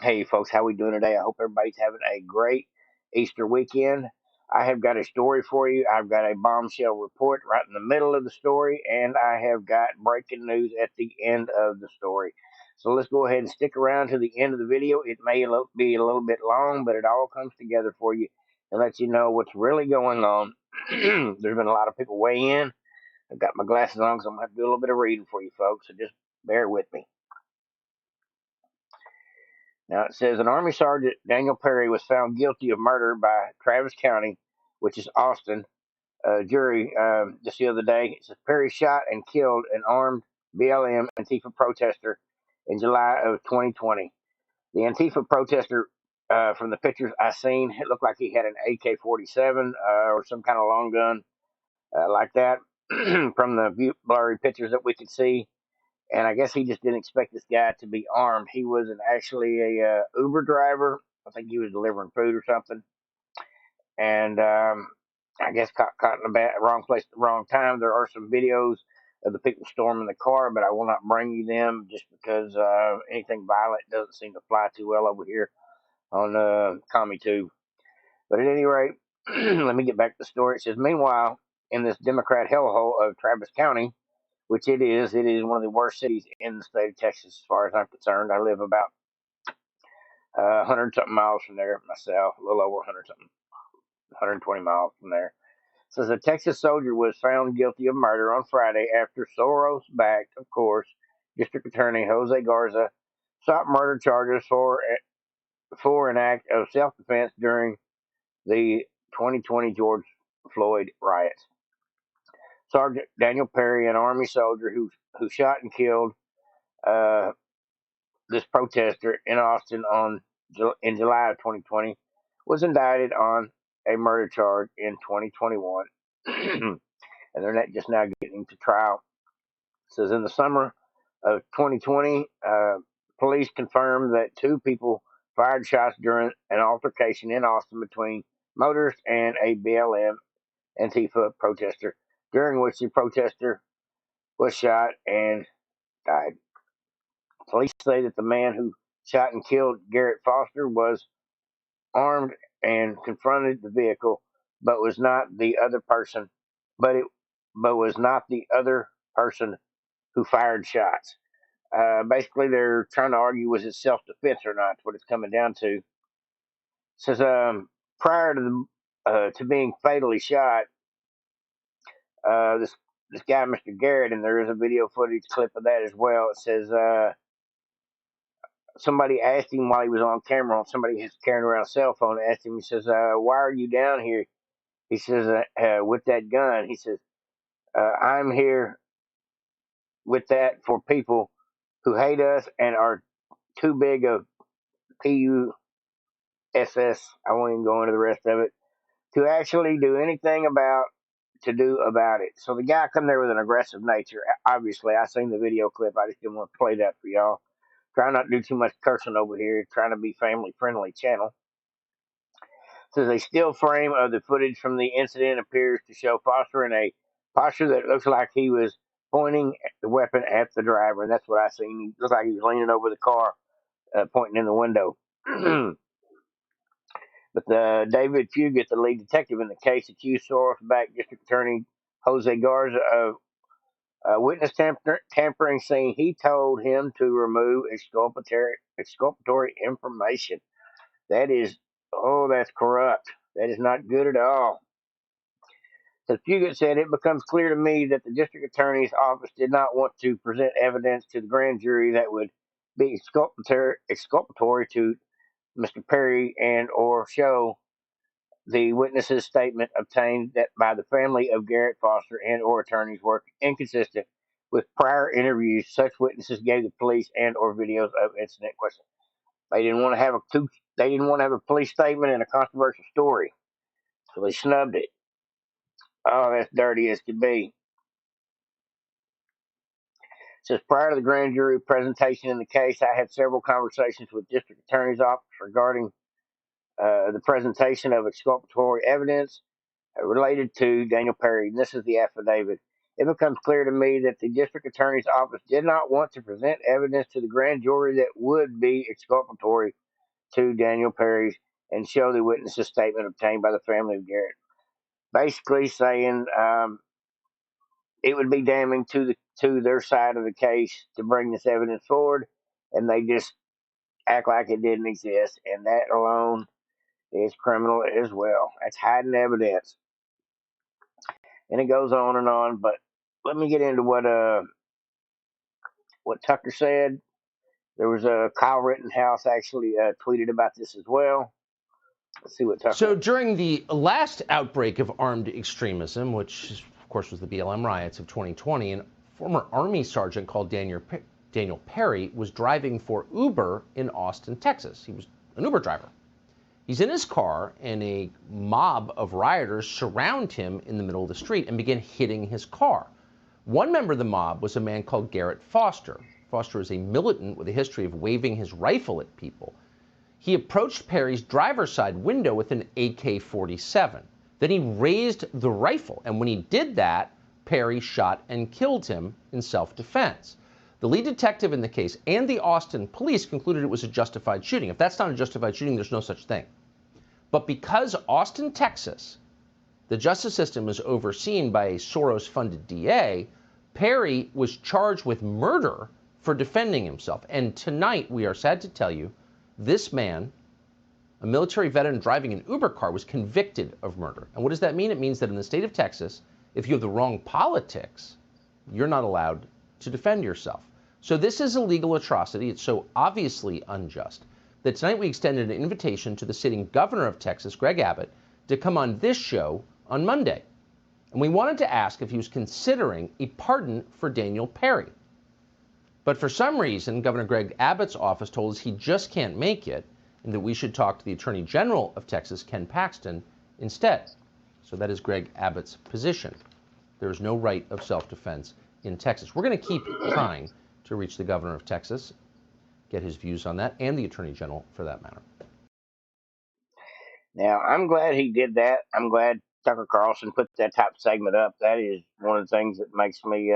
Hey folks, how we doing today? I hope everybody's having a great Easter weekend. I have got a story for you. I've got a bombshell report right in the middle of the story, and I have got breaking news at the end of the story. So let's go ahead and stick around to the end of the video. It may be a little bit long, but it all comes together for you and let you know what's really going on. There's been a lot of people weigh in. I've got my glasses on because I'm going to have to do a little bit of reading for you folks, so just bear with me. Now it says an Army Sergeant Daniel Perry was found guilty of murder by Travis County, which is Austin, jury just the other day. It says Perry shot and killed an armed BLM Antifa protester in July of 2020. The Antifa protester, from the pictures I seen, it looked like he had an AK-47 or some kind of long gun like that. From the blurry pictures that we could see, and I guess he just didn't expect this guy to be armed. He was actually a Uber driver. I think he was delivering food or something, and I guess caught in the wrong place at the wrong time. There are some videos of the people storming the car, but I will not bring you them just because anything violent doesn't seem to fly too well over here on CommiTube. But at any rate, let me get back to the story. It says, meanwhile, in this Democrat hellhole of Travis County, which it is one of the worst cities in the state of Texas, as far as I'm concerned. I live about 100 something miles from there myself, a little over 100 something, 120 miles from there. It says a Texas soldier was found guilty of murder on Friday after Soros-backed, of course, District Attorney Jose Garza sought murder charges for an act of self-defense during the 2020 George Floyd riots. Sergeant Daniel Perry, an Army soldier who shot and killed uh, this protester in Austin in July of 2020, was indicted on a murder charge in 2021, and they're not just now getting to trial. It says in the summer of 2020, police confirmed that two people fired shots during an altercation in Austin between motorists and a BLM Antifa protester, during which the protester was shot and died. Police say that the man who shot and killed Garrett Foster was armed and confronted the vehicle, but was not the other person. But it, but was not the other person who fired shots. Basically, they're trying to argue was it self-defense or not. That's what it's coming down to. It says prior to being fatally shot, this guy, Mr. Garrett, and there is a video footage clip of that as well. It says somebody asked him while he was on camera, somebody who's carrying around a cell phone asked him, he says, why are you down here? He says, with that gun. He says, I'm here with that for people who hate us and are too big of PUSS, I won't even go into the rest of it, to actually do anything to do about it. So the guy come there with an aggressive nature. Obviously, I seen the video clip. I just didn't want to play that for y'all. Try not to do too much cursing over here. Trying to be family friendly channel. Says a still frame of the footage from the incident appears to show Foster in a posture that looks like he was pointing the weapon at the driver, and that's what I seen. He looked like he was leaning over the car, pointing in the window. But David Fugit, the lead detective in the case, accused Soros-backed District Attorney Jose Garza of witness tampering, saying he told him to remove exculpatory information. That is, oh, that's corrupt. That is not good at all. As Fugit said, it becomes clear to me that the district attorney's office did not want to present evidence to the grand jury that would be exculpatory to Mr. Perry and or show the witness's statement obtained that by the family of Garrett Foster and or attorneys were inconsistent with prior interviews such witnesses gave the police and or videos of incident question. They didn't want to have a police statement and a controversial story, so they snubbed it. Oh, that's dirty as can be. It says prior to the grand jury presentation in the case, I had several conversations with district attorney's office regarding the presentation of exculpatory evidence related to Daniel Perry. And this is the affidavit. It becomes clear to me that the district attorney's office did not want to present evidence to the grand jury that would be exculpatory to Daniel Perry's and show the witnesses statement obtained by the family of Garrett, basically saying it would be damning to their side of the case to bring this evidence forward, and they just act like it didn't exist, and that alone is criminal as well. That's hiding evidence, and it goes on and on. But let me get into what Tucker said. There was a Kyle Rittenhouse actually tweeted about this as well. Let's see what Tucker. So during the last outbreak of armed extremism, which of course was the BLM riots of 2020, a former Army sergeant called Daniel Perry was driving for Uber in Austin, Texas. He was an Uber driver. He's in his car, and a mob of rioters surround him in the middle of the street and begin hitting his car. One member of the mob was a man called Garrett Foster. Foster is a militant with a history of waving his rifle at people. He approached Perry's driver's side window with an AK-47. Then he raised the rifle, and when he did that, Perry shot and killed him in self-defense. The lead detective in the case and the Austin police concluded it was a justified shooting. If that's not a justified shooting, there's no such thing. But because Austin, Texas, the justice system is overseen by a Soros-funded DA, Perry was charged with murder for defending himself. And tonight, we are sad to tell you, this man, a military veteran driving an Uber car, was convicted of murder. And what does that mean? It means that in the state of Texas, if you have the wrong politics, you're not allowed to defend yourself. So this is a legal atrocity. It's so obviously unjust that tonight we extended an invitation to the sitting governor of Texas, Greg Abbott, to come on this show on Monday. And we wanted to ask if he was considering a pardon for Daniel Perry. But for some reason, Governor Greg Abbott's office told us he just can't make it and that we should talk to the Attorney General of Texas, Ken Paxton, instead. So that is Greg Abbott's position. There is no right of self-defense in Texas. We're going to keep trying to reach the governor of Texas, get his views on that, and the Attorney General for that matter. Now, I'm glad he did that. I'm glad Tucker Carlson put that type of segment up. That is one of the things that makes me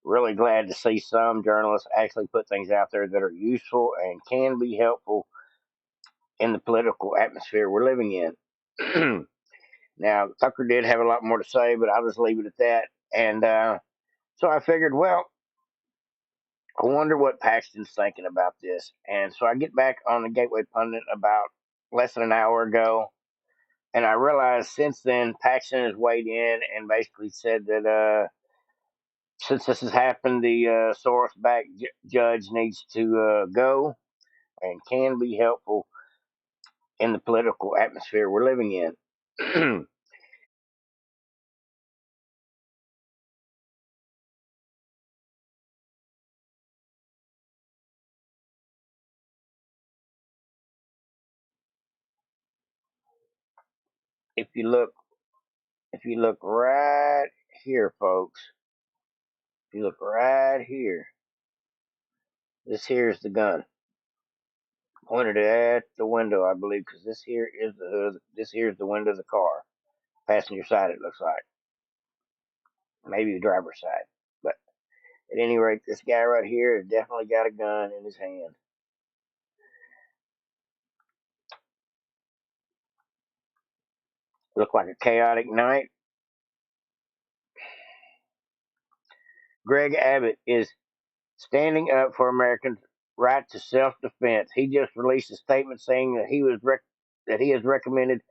really glad to see some journalists actually put things out there that are useful and can be helpful in the political atmosphere we're living in. Now, Tucker did have a lot more to say, but I'll just leave it at that. And so I figured, well, I wonder what Paxton's thinking about this. And so I get back on the Gateway Pundit about less than an hour ago, and I realized since then Paxton has weighed in and basically said that since this has happened, the Soros-backed judge needs to go and can be helpful in the political atmosphere we're living in. if you look, if you look right here, folks, if you look right here, this here is the gun pointed at the window, I believe, because this here is the hood. This here is the window of the car, passenger side. It looks like maybe the driver's side, but at any rate, this guy right here has definitely got a gun in his hand. Looked like a chaotic night. Greg Abbott is standing up for Americans' right to self-defense. He just released a statement saying that he has recommended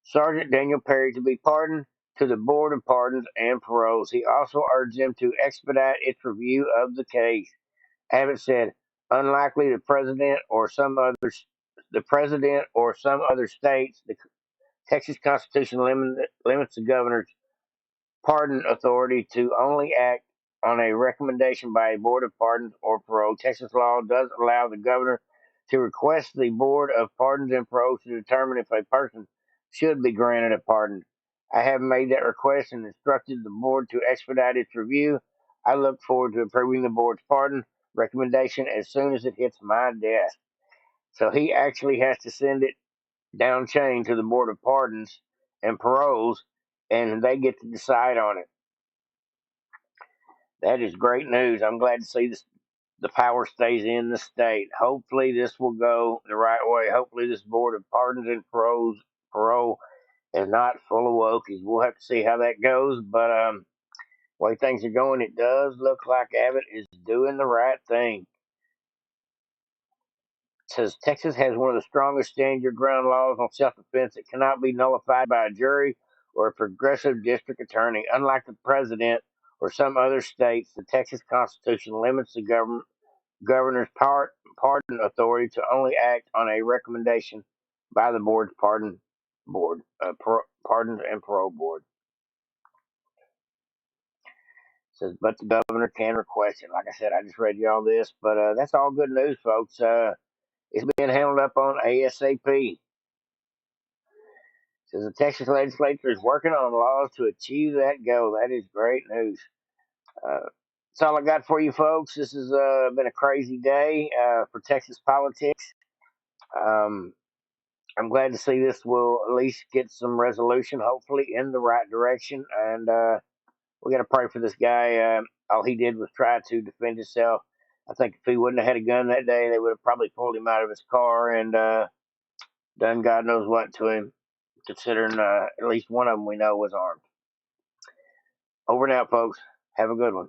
Sergeant Daniel Perry to be pardoned to the Board of Pardons and Paroles. He also urged them to expedite its review of the case. Abbott said, "Unlikely the president or some other states, the Texas Constitution limits the governor's pardon authority to only act on a recommendation by a board of pardons or parole. Texas law does allow the governor to request the board of pardons and parole to determine if a person should be granted a pardon. I have made that request and instructed the board to expedite its review. I look forward to approving the board's pardon recommendation as soon as it hits my desk." So he actually has to send it down chain to the board of pardons and paroles, and they get to decide on it. That is great news. I'm glad to see this. the power stays in the state. Hopefully, this will go the right way. Hopefully, this board of pardons and parole is not full of wokies. We'll have to see how that goes. But the way things are going, it does look like Abbott is doing the right thing. It says Texas has one of the strongest stand your ground laws on self defense that cannot be nullified by a jury or a progressive district attorney. Unlike the president or some other states, the Texas Constitution limits the governor's pardon authority to only act on a recommendation by the board's pardons and parole board. It says, but the governor can request it. Like I said, I just read you all this, but that's all good news, folks. It's being handled up on ASAP. Says the Texas legislature is working on laws to achieve that goal. That is great news. That's all I got for you, folks. This has been a crazy day for Texas politics. Um, I'm glad to see this will at least get some resolution, hopefully in the right direction. And we got to pray for this guy. All he did was try to defend himself. I think if he wouldn't have had a gun that day, they would have probably pulled him out of his car and done God knows what to him, considering at least one of them we know was armed. Over and out, folks. Have a good one.